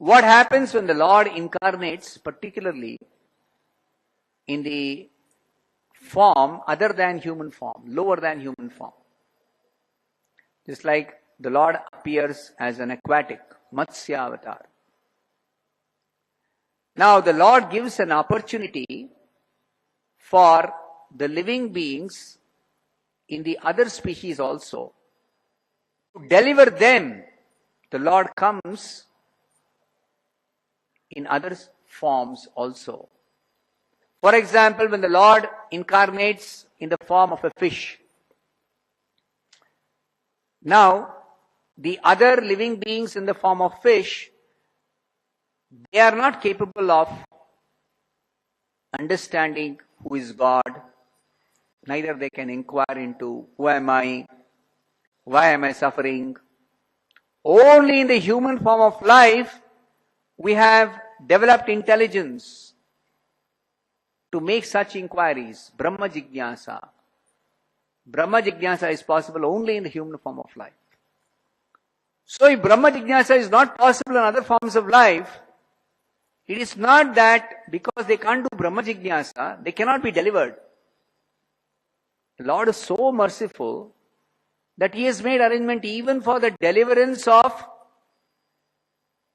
what happens when the Lord incarnates, particularly in the form other than human form, lower than human form. Just like the Lord appears as an aquatic, Matsya avatar. Now the Lord gives an opportunity for the living beings in the other species also. To deliver them, the Lord comes in other forms also. For example, when the Lord incarnates in the form of a fish, now the other living beings in the form of fish, they are not capable of understanding who is God. Neither they can inquire into who am I, why am I suffering. Only in the human form of life we have developed intelligence to make such inquiries. Brahma Jignasa. Brahma Jignasa is possible only in the human form of life. So if Brahma Jignasa is not possible in other forms of life, it is not that because they can't do Brahma Jignasa, they cannot be delivered. The Lord is so merciful that He has made arrangement even for the deliverance of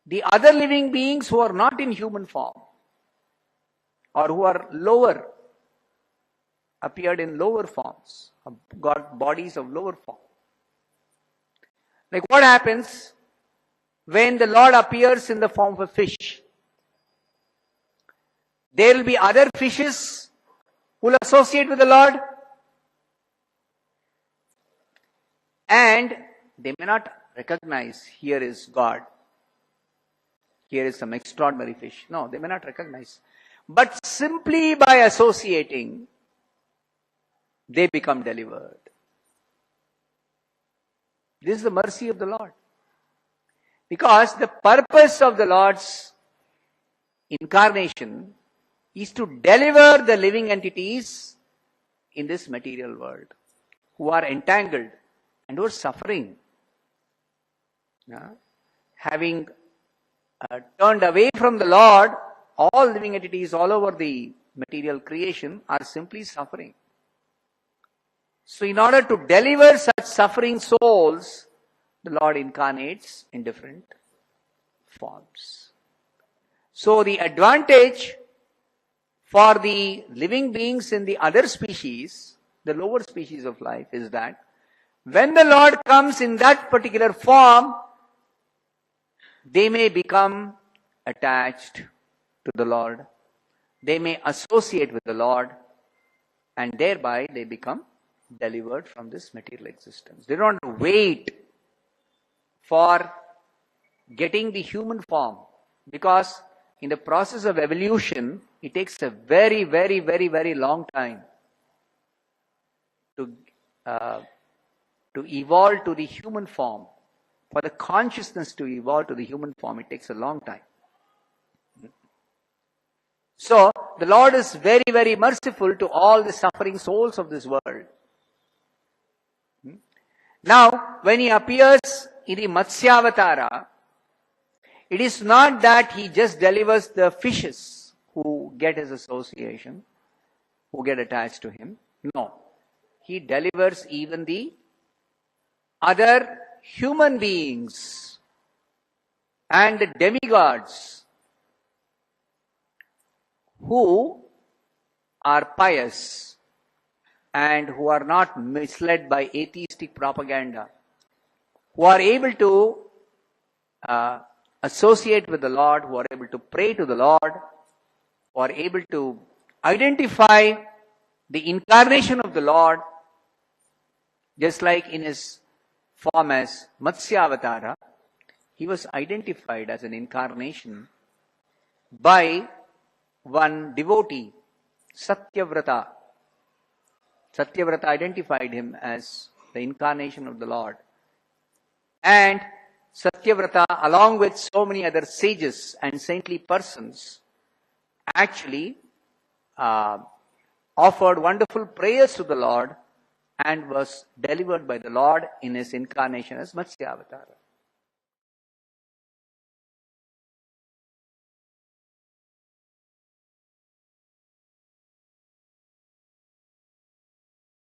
the other living beings who are not in human form or who are lower, appeared in lower forms, got bodies of lower form. Like what happens when the Lord appears in the form of a fish? There will be other fishes who will associate with the Lord, and they may not recognize here is God. Here is some extraordinary fish. No, they may not recognize. But simply by associating, they become delivered. This is the mercy of the Lord. Because the purpose of the Lord's incarnation is to deliver the living entities in this material world who are entangled and who are suffering. Having turned away from the Lord, all living entities all over the material creation are simply suffering. So in order to deliver such suffering souls, the Lord incarnates in different forms. So the advantage for the living beings in the other species, the lower species of life, is that when the Lord comes in that particular form, they may become attached to the Lord. They may associate with the Lord, and thereby they become delivered from this material existence. They don't wait for getting the human form, because in the process of evolution, it takes a very, very, very, very long time to evolve to the human form. For the consciousness to evolve to the human form, it takes a long time. So, the Lord is very, very merciful to all the suffering souls of this world. Now, when He appears in the Matsyavatara, it is not that He just delivers the fishes who get His association, who get attached to Him. No. He delivers even the other human beings and the demigods who are pious and who are not misled by atheistic propaganda, who are able to associate with the Lord, who are able to pray to the Lord, who are able to identify the incarnation of the Lord, just like in His form as Matsyavatara, He was identified as an incarnation by one devotee, Satyavrata. Satyavrata identified Him as the incarnation of the Lord. And Satyavrata, along with so many other sages and saintly persons, actually offered wonderful prayers to the Lord and was delivered by the Lord in His incarnation as Matsyavatara.